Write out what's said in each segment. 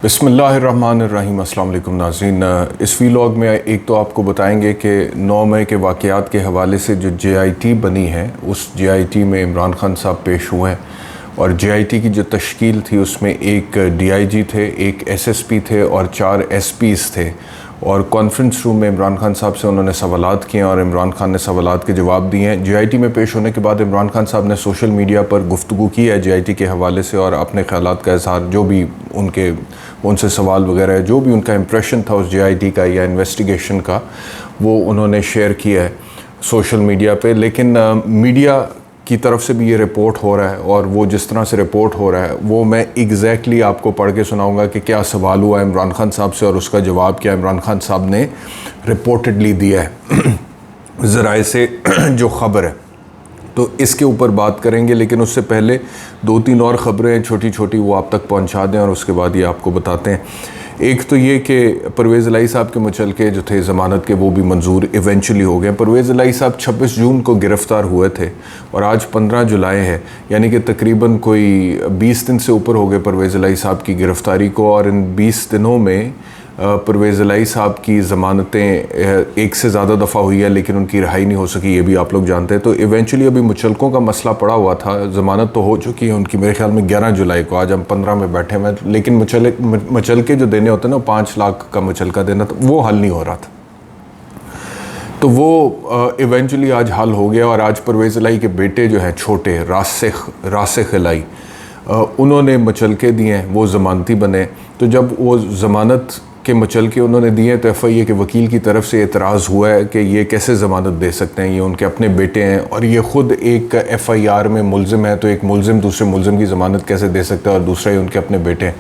बिस्मिल्लाहिर्रहमानिर्रहीम। अस्सलाम वालेकुम नाज़रीन। इस वीलॉग में एक तो आपको बताएंगे कि 9 मई के वाक़यात के हवाले से जो JIT बनी है उस JIT में इमरान खान साहब पेश हुए हैं और JIT की जो तश्कील थी उसमें एक DIG थे, एक SSP थे और 4 SPs थे और कॉन्फ्रेंस रूम में इमरान खान साहब से उन्होंने सवालात किए और इमरान खान ने सवालात के जवाब दिए हैं। JIT में पेश होने के बाद इमरान खान साहब ने सोशल मीडिया पर गुफ्तगू की है JIT के हवाले से और अपने ख़यालात का इज़हार, जो भी उनसे सवाल वगैरह है, जो भी उनका इम्प्रेशन था उस JIT का या इन्वेस्टिगेशन का, वो उन्होंने शेयर किया है सोशल मीडिया पे। लेकिन मीडिया की तरफ से भी ये रिपोर्ट हो रहा है और वो जिस तरह से रिपोर्ट हो रहा है वो मैं एग्जैक्टली आपको पढ़ के सुनाऊंगा कि क्या सवाल हुआ इमरान खान साहब से और उसका जवाब क्या इमरान खान साहब ने रिपोर्टेडली दिया है ज़राए से जो ख़बर है। तो इसके ऊपर बात करेंगे, लेकिन उससे पहले 2-3 और ख़बरें हैं छोटी छोटी, वो आप तक पहुंचा दें और उसके बाद ये आपको बताते हैं। एक तो ये कि परवेज़ इलाही साहब के मुचलके जो थे ज़मानत के, वो भी मंजूर इवेंचुअली हो गए। परवेज़ इलाही साहब 26 जून को गिरफ़्तार हुए थे और आज 15 जुलाई है, यानी कि तकरीबन कोई 20 दिन से ऊपर हो गए परवेज़ इलाही साहब की गिरफ़्तारी को। और इन 20 दिनों में परवेज़ इलाही साहब की ज़मानतें एक से ज़्यादा दफ़ा हुई है लेकिन उनकी रिहाई नहीं हो सकी, ये भी आप लोग जानते हैं। तो इवेंचुअली अभी मुचलकों का मसला पड़ा हुआ था, ज़मानत तो हो चुकी है उनकी मेरे ख्याल में 11 जुलाई को, आज हम 15 में बैठे हुए हैं, लेकिन मुचलके जो देने होते हैं ना, 5 लाख का मुचलका देना, तो वो हल नहीं हो रहा था। तो वो इवेंचुअली आज हल हो गया और आज परवेज़ इलाही के बेटे जो हैं छोटे रासिख इलाही, उन्होंने मुचलके दिए हैं, वो ज़मानती बने। तो जब वो ज़मानत के मुचलके उन्होंने दिए तो FIA के वकील की तरफ से एतराज़ हुआ है कि ये कैसे ज़मानत दे सकते हैं, ये उनके अपने बेटे हैं और ये ख़ुद एक FIR में मुल्ज़िम है, तो एक मुल्ज़िम दूसरे मुल्ज़िम की ज़मानत कैसे दे सकता है और दूसरा ही उनके अपने बेटे हैं।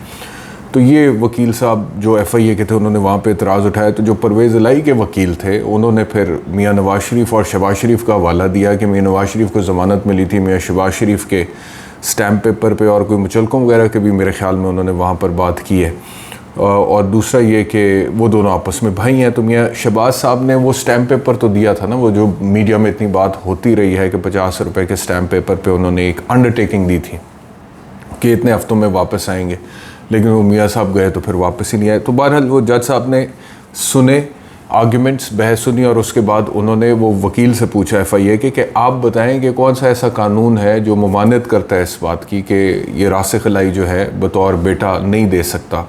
तो ये वकील साहब जो FIA के थे उन्होंने वहाँ पे एतराज़ उठाया। तो जो परवेज़ इलाही के वकील थे उन्होंने फिर मियाँ नवाज़ शरीफ और शहबाज शरीफ का हवाला दिया कि मियाँ नवाज़ शरीफ को ज़मानत मिली थी, मियाँ शहबाज शरीफ के स्टैम्प पेपर पे और कोई मुचलकों वगैरह के भी मेरे ख़्याल में उन्होंने वहाँ पर बात की है। और दूसरा ये कि वो दोनों आपस में भाई हैं। तो मियाँ शहबाज साहब ने वो स्टैम्प पेपर तो दिया था ना, वो जो मीडिया में इतनी बात होती रही है कि 50 रुपये के स्टैम्प पेपर पे उन्होंने एक अंडरटेकिंग दी थी कि इतने हफ्तों में वापस आएंगे, लेकिन वो मियाँ साहब गए तो फिर वापस ही नहीं आए। तो बहरहाल वो जज साहब ने सुने आर्ग्यूमेंट्स, बहस सुनी और उसके बाद उन्होंने वो वकील से पूछा FIA कि आप बताएं कि कौन सा ऐसा कानून है जो ममानत करता है इस बात की कि ये रासिख इलाही जो है बतौर बेटा नहीं दे सकता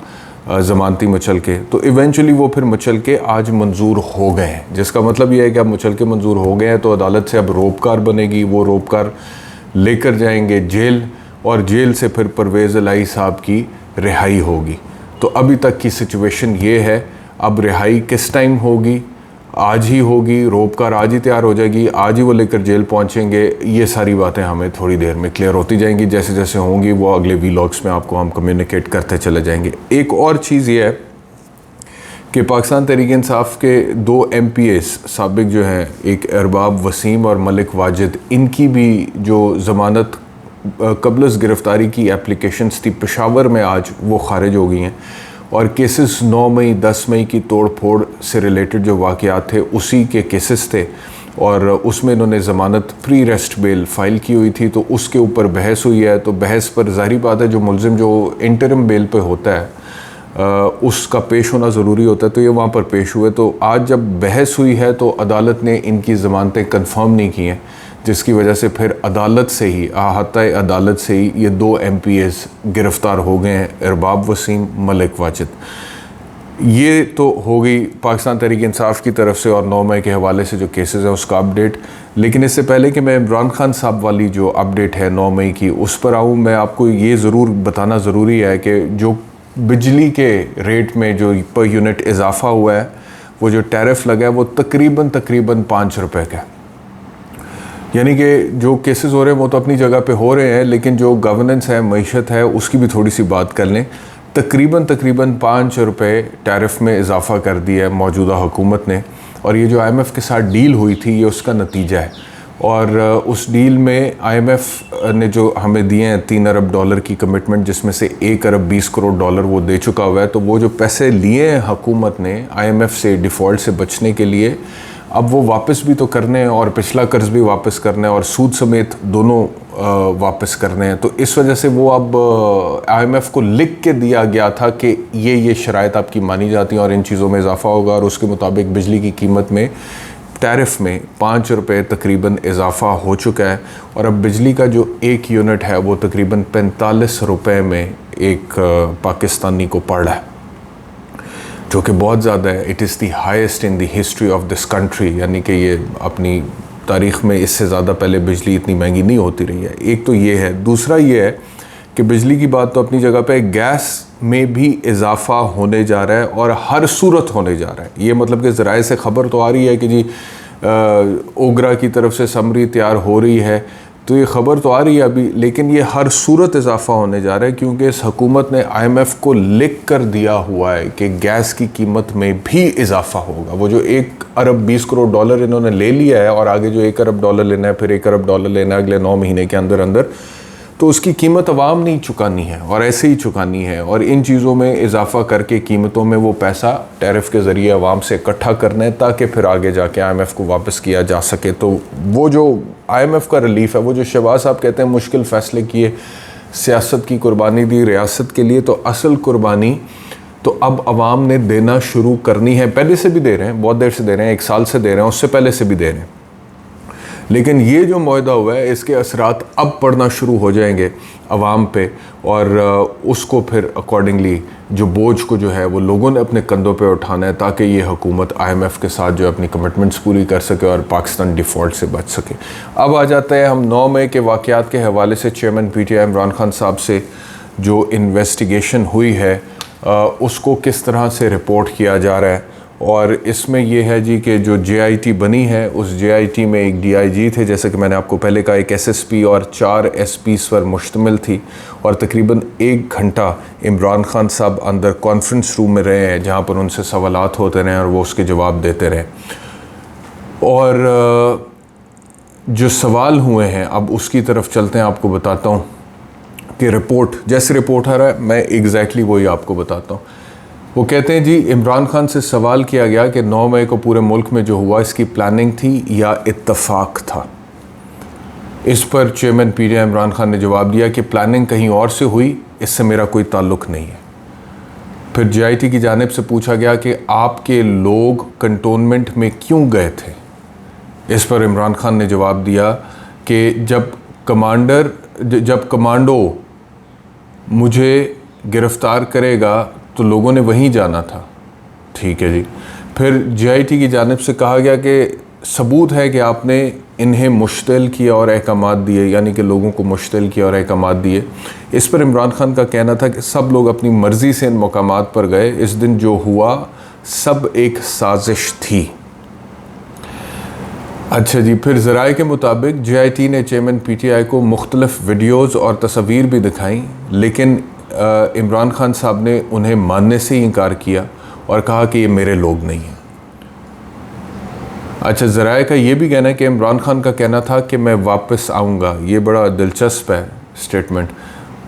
ज़मानती मुचलके। तो इवेंचुअली वो फिर मुचलके आज मंजूर हो गए हैं, जिसका मतलब ये है कि अब मुचलके मंजूर हो गए हैं तो अदालत से अब रोपकार बनेगी, वो रोपकार लेकर जाएंगे जेल और जेल से फिर परवेज़ इलाही साहब की रिहाई होगी। तो अभी तक की सिचुएशन ये है। अब रिहाई किस टाइम होगी? आज ही होगी, रोपकार आज ही तैयार हो जाएगी, आज ही वो लेकर जेल पहुंचेंगे। ये सारी बातें हमें थोड़ी देर में क्लियर होती जाएंगी, जैसे जैसे होंगी वो अगले वीलॉग्स में आपको हम कम्युनिकेट करते चले जाएंगे। एक और चीज़ ये है कि पाकिस्तान तहरीक इंसाफ के 2 MPAs साबिक जो हैं, एक अरबाब वसीम और मलिक वाजिद, इनकी भी जो ज़मानत कबल गिरफ़्तारी की एप्लीकेशंस थी पेशावर में, आज वो खारिज हो गई हैं और केसेस 9 मई 10 मई की तोड़ फोड़ से रिलेटेड जो वाक़यात थे उसी के केसेस थे और उसमें इन्होंने ज़मानत प्री रेस्ट बेल फ़ाइल की हुई थी। तो उसके ऊपर बहस हुई है। तो बहस पर ज़ाहिर बात है जो मुल्ज़िम जो इंटरिम बेल पे होता है उसका पेश होना ज़रूरी होता है, तो ये वहाँ पर पेश हुए। तो आज जब बहस हुई है तो अदालत ने इनकी ज़मानतें कन्फर्म नहीं की हैं, जिसकी वजह से फिर अदालत से ही अहाता अदालत से ही ये 2 MPAs गिरफ़्तार हो गए हैं, अरबाब वसीम, मलिक वाजिद। ये तो हो गई पाकिस्तान तहरीक इंसाफ की तरफ से और 9 मई के हवाले से जो केसेस हैं उसका अपडेट। लेकिन इससे पहले कि मैं इमरान खान साहब वाली जो अपडेट है 9 मई की उस पर आऊँ, मैं आपको ये ज़रूर बताना ज़रूरी है कि जो बिजली के रेट में जो पर यूनिट इजाफ़ा हुआ है, वो जो टैरिफ लगा है वो तकरीबन 5 रुपये का, यानी कि जो केसेस हो रहे हैं वो तो अपनी जगह पे हो रहे हैं, लेकिन जो गवर्नेंस है, मईशत है, उसकी भी थोड़ी सी बात कर लें। तकरीबन 5 रुपये टैरिफ में इजाफ़ा कर दिया है मौजूदा हुकूमत ने और ये जो IMF के साथ डील हुई थी ये उसका नतीजा है। और उस डील में IMF ने जो हमें दिए हैं $3 अरब की कमिटमेंट, जिसमें से $1 अरब 20 करोड़ वो दे चुका हुआ है। तो वो जो पैसे लिए हैं हुकूमत ने IMF से डिफ़ॉल्ट से बचने के लिए, अब वो वापस भी तो करने हैं और पिछला कर्ज़ भी वापस करना है और सूद समेत दोनों वापस करने हैं। तो इस वजह से वो अब IMF को लिख के दिया गया था कि ये शराइत आपकी मानी जाती हैं और इन चीज़ों में इजाफा होगा, और उसके मुताबिक बिजली की कीमत में टैरिफ में 5 रुपये तकरीबन इजाफा हो चुका है, और अब बिजली का जो 1 यूनिट है वो तकरीबन 45 रुपये में एक पाकिस्तानी को पड़ रहा है, जो कि बहुत ज़्यादा है। It is the highest in the history of this country, यानी कि ये अपनी तारीख़ में इससे ज़्यादा पहले बिजली इतनी महंगी नहीं होती रही है। एक तो ये है। दूसरा ये है कि बिजली की बात तो अपनी जगह पे, गैस में भी इजाफा होने जा रहा है और हर सूरत होने जा रहा है। ये मतलब कि ज़राए से ख़बर तो आ रही है कि जी ओगरा की तरफ से समरी तैयार हो रही है, तो ये ख़बर तो आ रही है अभी, लेकिन ये हर सूरत इजाफा होने जा रहा है, क्योंकि इस हुकूमत ने IMF को लिख कर दिया हुआ है कि गैस की कीमत में भी इजाफा होगा। वो जो 1 अरब 20 करोड़ डॉलर इन्होंने ले लिया है, और आगे जो 1 अरब डॉलर लेना है, फिर 1 अरब डॉलर लेना है अगले 9 महीने के अंदर अंदर, तो उसकी कीमत अवाम नहीं चुकानी है और ऐसे ही चुकानी है, और इन चीज़ों में इजाफा करके कीमतों में वो पैसा टैरिफ के ज़रिए अवाम से इकट्ठा करना है, ताकि फिर आगे जाके IMF को वापस किया जा सके। तो वो जो IMF का रिलीफ है, वो जो शहबाज साहब कहते हैं मुश्किल फ़ैसले किए, सियासत की कुर्बानी दी रियासत के लिए, तो असल कुर्बानी तो अब अवाम ने देना शुरू करनी है। पहले से भी दे रहे हैं, बहुत देर से दे रहे हैं, 1 साल से दे रहे हैं, उससे पहले से भी दे रहे हैं, लेकिन ये जो मुआहदा हुआ है इसके असरात अब पड़ना शुरू हो जाएंगे अवाम पे, और उसको फिर अकॉर्डिंगली जो बोझ को जो है वो लोगों ने अपने कंधों पे उठाना है, ताकि ये हुकूमत IMF के साथ जो अपनी कमिटमेंट्स पूरी कर सके और पाकिस्तान डिफ़ॉल्ट से बच सके। अब आ जाता है हम 9 मई के वाक़यात के हवाले से चेयरमैन PTI इमरान खान साहब से जो इन्वेस्टिगेशन हुई है उसको किस तरह से रिपोर्ट किया जा रहा है। और इसमें यह है जी कि जो JIT बनी है, उस JIT में एक DIG थे, जैसे कि मैंने आपको पहले कहा, एक SSP और 4 SPs पर मुश्तमिल थी, और तकरीबन 1 घंटा इमरान खान साहब अंदर कॉन्फ्रेंस रूम में रहे हैं, जहाँ पर उनसे सवालात होते रहे और वो उसके जवाब देते रहे। और जो सवाल हुए हैं अब उसकी तरफ चलते हैं। आपको बताता हूँ कि रिपोर्ट, जैसे रिपोर्ट आ रहा है मैं एग्जैक्टली वही आपको बताता हूँ। वो कहते हैं जी, इमरान खान से सवाल किया गया कि 9 मई को पूरे मुल्क में जो हुआ इसकी प्लानिंग थी या इत्तफाक था। इस पर चेयरमैन PTI इमरान खान ने जवाब दिया कि प्लानिंग कहीं और से हुई, इससे मेरा कोई ताल्लुक़ नहीं है। फिर JIT की जानिब से पूछा गया कि आपके लोग कंटोनमेंट में क्यों गए थे। इस पर इमरान खान ने जवाब दिया कि जब कमांडो मुझे गिरफ़्तार करेगा तो लोगों ने वहीं जाना था। ठीक है जी। फिर JIT की जानिब से कहा गया कि सबूत है कि आपने इन्हें मुश्तिल किया और अहकामात दिए, यानी कि लोगों को मुश्तिल किया और अहकामात दिए। इस पर इमरान खान का कहना था कि सब लोग अपनी मर्ज़ी से इन मकामात पर गए, इस दिन जो हुआ सब एक साजिश थी। अच्छा जी। फिर ज़राए के मुताबिक JIT ने चेयरमैन PTI को मुख्तलिफ़ वीडियोज़ और तस्वीर भी दिखाई, लेकिन इमरान खान साहब ने उन्हें मानने से ही इनकार किया और कहा कि ये मेरे लोग नहीं हैं। अच्छा, ज़राए का ये भी कहना है कि इमरान खान का कहना था कि मैं वापस आऊँगा। ये बड़ा दिलचस्प है स्टेटमेंट।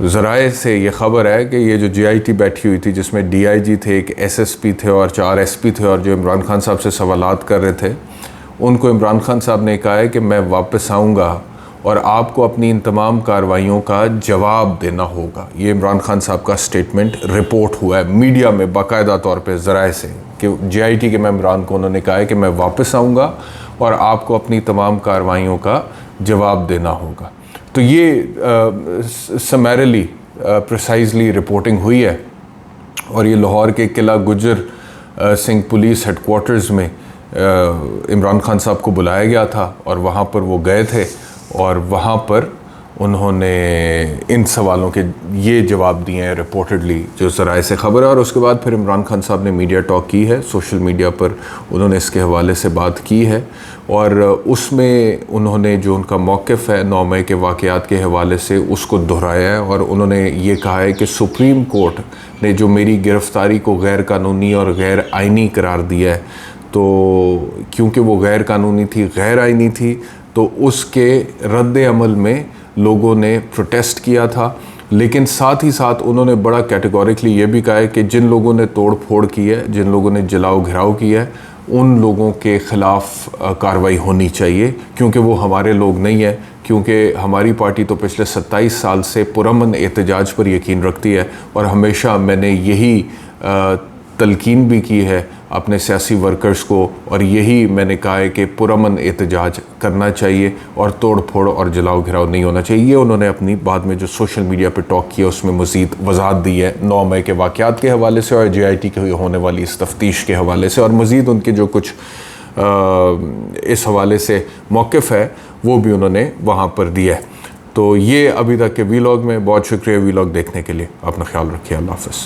ज़राए से ये ख़बर है कि ये जो JIT बैठी हुई थी, जिसमें DIG थे, एक SSP थे और 4 SP थे, और जो इमरान खान साहब से सवालात कर रहे थे, उनको इमरान खान साहब ने कहा है कि मैं वापस आऊँगा और आपको अपनी इन तमाम कार्रवाइयों का जवाब देना होगा। ये इमरान खान साहब का स्टेटमेंट रिपोर्ट हुआ है मीडिया में बाकायदा तौर पे ज़राए से, कि JIT के मेंबरान को उन्होंने कहा है कि मैं वापस आऊँगा और आपको अपनी तमाम कार्रवाइयों का जवाब देना होगा। तो ये समैरली प्रिसाइजली रिपोर्टिंग हुई है, और ये लाहौर के किला गुजर सिंह पुलिस हेडक्वार्टर्स में इमरान खान साहब को बुलाया गया था, और वहाँ पर वो गए थे, और वहाँ पर उन्होंने इन सवालों के ये जवाब दिए हैं रिपोर्टेडली, जो ज़राए से ख़बर है। और उसके बाद फिर इमरान खान साहब ने मीडिया टॉक की है, सोशल मीडिया पर उन्होंने इसके हवाले से बात की है, और उसमें उन्होंने जो उनका मौक़िफ़ है 9 मई के वाक़यात के हवाले से उसको दोहराया है, और उन्होंने ये कहा है कि सुप्रीम कोर्ट ने जो मेरी गिरफ़्तारी को गैर कानूनी और गैर आइनी करार दिया है, तो क्योंकि वो गैर कानूनी थी, गैर आइनी थी, तो उसके रद्द अमल में लोगों ने प्रोटेस्ट किया था। लेकिन साथ ही साथ उन्होंने बड़ा कैटेगोरिकली ये भी कहा है कि जिन लोगों ने तोड़ फोड़ की है, जिन लोगों ने जलाओ घिराव किया है, उन लोगों के ख़िलाफ़ कार्रवाई होनी चाहिए, क्योंकि वो हमारे लोग नहीं है। क्योंकि हमारी पार्टी तो पिछले 27 साल से पुरअमन एहतजाज पर यकीन रखती है, और हमेशा मैंने यही तलकीन भी की है अपने सियासी वर्कर्स को, और यही मैंने कहा है कि पुरअमन एहतजाज करना चाहिए और तोड़ फोड़ और जलाओ घिराव नहीं होना चाहिए। ये उन्होंने अपनी बाद में जो सोशल मीडिया पे टॉक किया उसमें मज़ीद वजाहत दी है 9 मई के वाक़यात के हवाले से और JIT के होने वाली इस तफ्तीश के हवाले से, और मज़ीद उनके जो कुछ इस हवाले से मौक़िफ़ है वो भी उन्होंने वहाँ पर दिया है। तो ये अभी तक के वीलॉग में। बहुत शुक्रिया वीलॉग देखने के लिए। अपना ख्याल रखिए। अल्लाह हाफ़िज़।